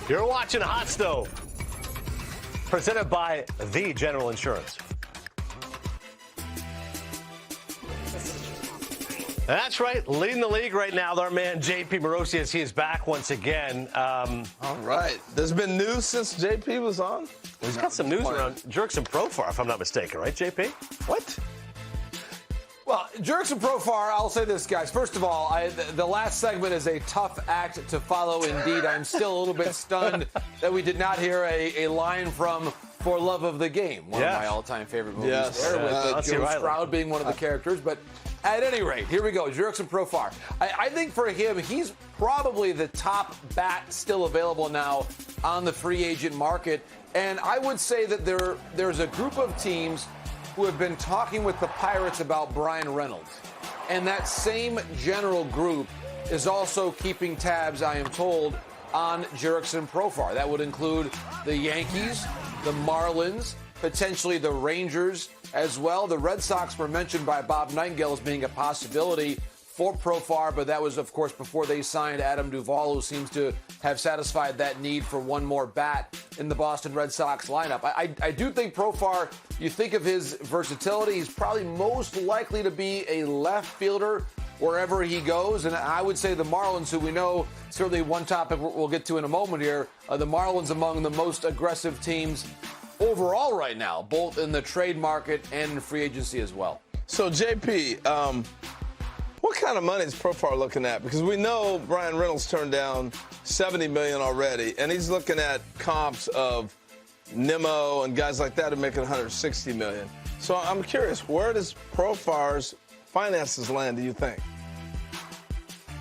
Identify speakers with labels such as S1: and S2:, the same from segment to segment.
S1: You're watching Hot Stove, presented by The General Insurance. That's right. Leading the league right now, our man J.P. Morosi, as he is back once again.
S2: All right. There's been news since J.P. was on?
S1: He's got some news around Jurickson Profar, if I'm not mistaken, right, J.P.?
S2: What?
S3: Well, Jurickson Profar, I'll say this, guys. First of all, the last segment is a tough act to follow indeed. I'm still a little bit stunned that we did not hear a line from For Love of the Game, one of my all-time favorite movies there, with Joe Stroud being one of the characters. But at any rate, here we go, Jurickson Profar. I think for him, he's probably the top bat still available now on the free agent market. And I would say that there's a group of teams who have been talking with the Pirates about Brian Reynolds. And that same general group is also keeping tabs, I am told, on Jurickson Profar. That would include the Yankees, the Marlins, potentially the Rangers as well. The Red Sox were mentioned by Bob Nightingale as being a possibility for Profar, but that was, of course, before they signed Adam Duvall, who seems to have satisfied that need for one more bat in the Boston Red Sox lineup. I do think Profar, you think of his versatility, he's probably most likely to be a left fielder wherever he goes. And I would say the Marlins, who we know, certainly one topic we'll get to in a moment here, the Marlins among the most aggressive teams overall right now, both in the trade market and in free agency as well.
S2: So, JP, what kind of money is Profar looking at? Because we know Brian Reynolds turned down $70 million already, and he's looking at comps of Nimmo and guys like that are making $160 million. So I'm curious, where does Profar's finances land, do you think?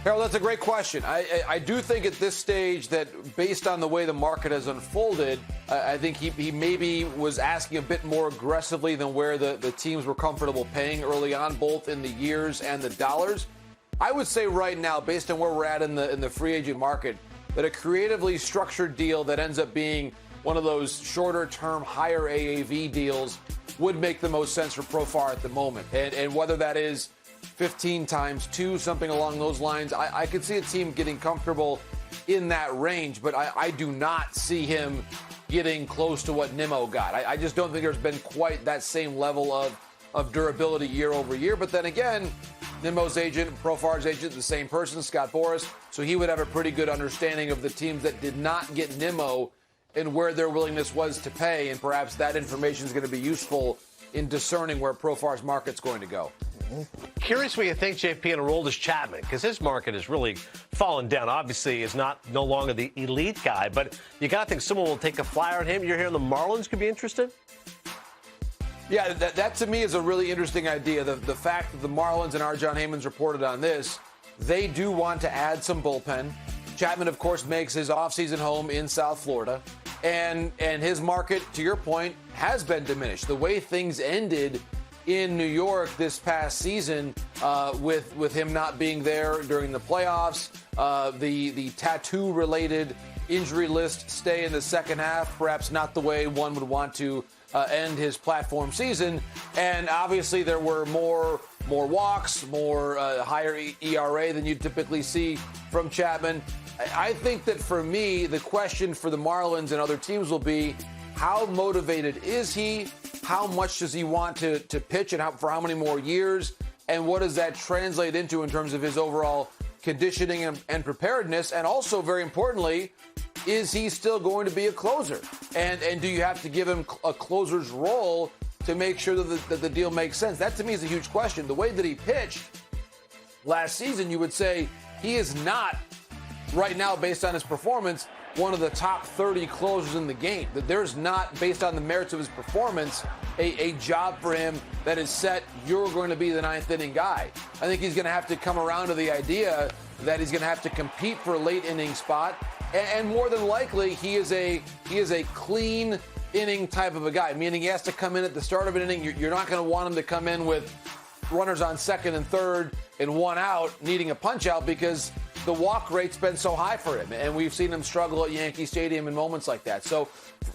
S3: Harold, that's a great question. I do think at this stage that based on the way the market has unfolded, I think he maybe was asking a bit more aggressively than where the teams were comfortable paying early on, both in the years and the dollars. I would say right now, based on where we're at in the free agent market, that a creatively structured deal that ends up being one of those shorter-term, higher AAV deals would make the most sense for Profar at the moment. And whether that is 15 times 2, something along those lines, I could see a team getting comfortable in that range, but I do not see him getting close to what Nimmo got. I just don't think there's been quite that same level of durability year over year. But then again, Nimmo's agent, Profar's agent, the same person, Scott Boras, so he would have a pretty good understanding of the teams that did not get Nimmo and where their willingness was to pay, and perhaps that information is going to be useful in discerning where Profar's market's going to go.
S1: Curious what you think, JP, in a role as Chapman, because his market has really fallen down. Obviously, is no longer the elite guy, but you got to think someone will take a flyer on him. You're hearing the Marlins could be interested?
S3: Yeah, that to me is a really interesting idea. The fact that the Marlins, and our John Heyman's reported on this, they do want to add some bullpen. Chapman, of course, makes his offseason home in South Florida. And his market, to your point, has been diminished. The way things ended in New York this past season, with him not being there during the playoffs, the tattoo-related injury list stay in the second half, perhaps not the way one would want to end his platform season. And obviously there were more walks, more higher ERA than you typically see from Chapman. I think that for me, the question for the Marlins and other teams will be, how motivated is he? How much does he want to pitch, and for how many more years? And what does that translate into in terms of his overall conditioning and preparedness? And also, very importantly, is he still going to be a closer? And do you have to give him a closer's role to make sure that the deal makes sense? That, to me, is a huge question. The way that he pitched last season, you would say he is not, right now, based on his performance, one of the top 30 closers in the game. That there's not, based on the merits of his performance, a job for him that is set, you're going to be the ninth inning guy. I think he's going to have to come around to the idea that he's going to have to compete for a late inning spot. And more than likely, he is a clean inning type of a guy, meaning he has to come in at the start of an inning. You're not going to want him to come in with runners on second and third and one out, needing a punch out, because the walk rate's been so high for him, and we've seen him struggle at Yankee Stadium in moments like that. So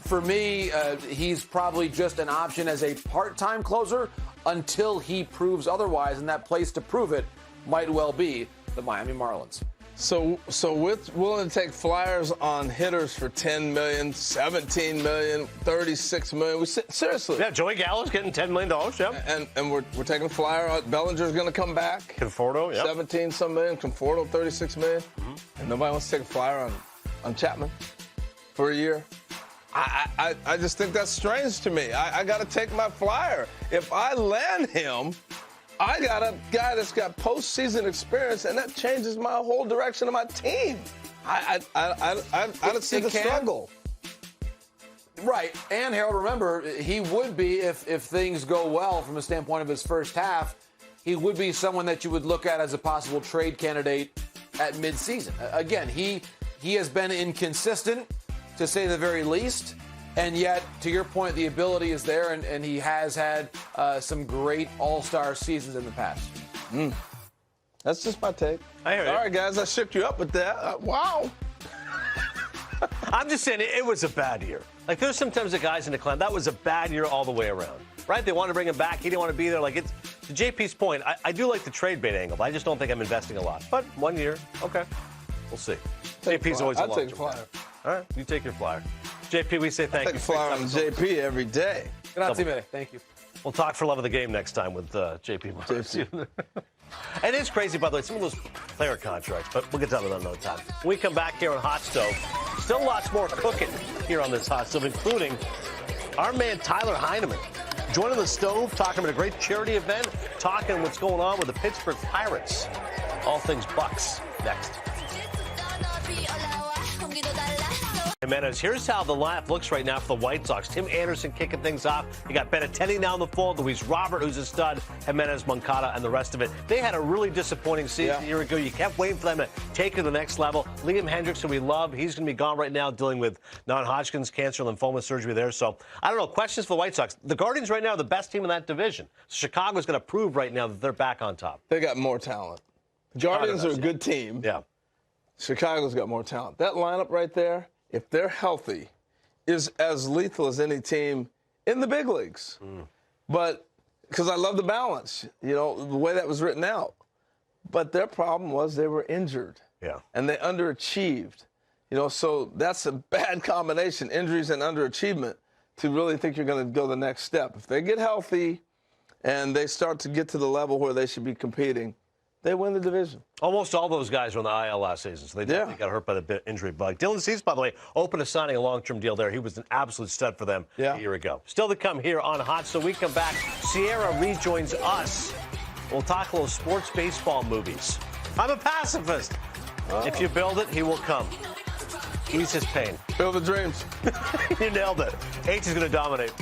S3: for me, he's probably just an option as a part-time closer until he proves otherwise, and that place to prove it might well be the Miami Marlins.
S2: So we're willing to take flyers on hitters for $10 million, $17 million, $36 million. Seriously.
S1: Yeah, Joey Gallo's getting $10 million. Yep.
S2: And we're taking a flyer on Bellinger's going to come back.
S1: Conforto, yep.
S2: 17-some million. Conforto, $36 million. And nobody wants to take a flyer on Chapman for a year. I just think that's strange to me. I got to take my flyer. If I land him, I got a guy that's got postseason experience, and that changes my whole direction of my team. I don't see the struggle.
S3: Right. And Harold, remember, he would be, if things go well from a standpoint of his first half, he would be someone that you would look at as a possible trade candidate at midseason. Again, he has been inconsistent, to say the very least. And yet, to your point, the ability is there, and he has had some great all-star seasons in the past.
S2: That's just my take.
S1: I hear you.
S2: All right, guys, I shook you up with that. Wow.
S1: I'm just saying it was a bad year. Like, there's sometimes the guys in the clan, that was a bad year all the way around, right? They wanted to bring him back. He didn't want to be there. Like, it's to JP's point, I do like the trade bait angle, but I just don't think I'm investing a lot. But 1 year, okay. We'll see. JP's always a long-term
S2: I'll take a flyer.
S1: All right, you take your flyer. JP, we say thank you.
S2: I take a flyer on JP every day.
S3: Grazie mille. Thank you.
S1: We'll talk for love of the game next time with JP Morris. It is crazy, by the way, some of those player contracts, but we'll get to that another time. When we come back here on Hot Stove, still lots more cooking here on this Hot Stove, including our man Tyler Heineman joining the stove, talking about a great charity event, talking what's going on with the Pittsburgh Pirates. All things Bucks next. Jimenez, here's how the lineup looks right now for the White Sox. Tim Anderson kicking things off. You got Benintendi now in the fold, Luis Robert, who's a stud, Jimenez, Moncada, and the rest of it. They had a really disappointing season a year ago. You kept waiting for them to take it to the next level. Liam Hendricks, who we love, he's going to be gone right now dealing with non-Hodgkin's cancer, lymphoma surgery there. So, I don't know, questions for the White Sox. The Guardians right now are the best team in that division. Chicago's going to prove right now that they're back on top.
S2: They got more talent. Guardians are a good team.
S1: Yeah.
S2: Chicago's got more talent. That lineup right there, if they're healthy, is as lethal as any team in the big leagues. But because I love the balance, you know, the way that was written out. But their problem was they were injured.
S1: Yeah.
S2: And they underachieved. You know, so that's a bad combination, injuries and underachievement, to really think you're going to go the next step. If they get healthy and they start to get to the level where they should be competing, they win the division.
S1: Almost all those guys were on the IL last season, so they definitely got hurt by the injury bug. Dylan Cease, by the way, open to signing a long-term deal there. He was an absolute stud for them a year ago. Still to come here on Hot. So we come back. Sierra rejoins us. We'll talk a little sports baseball movies. I'm a pacifist. If you build it, he will come. Ease his pain.
S2: Build the dreams.
S1: You nailed it. H is going to dominate.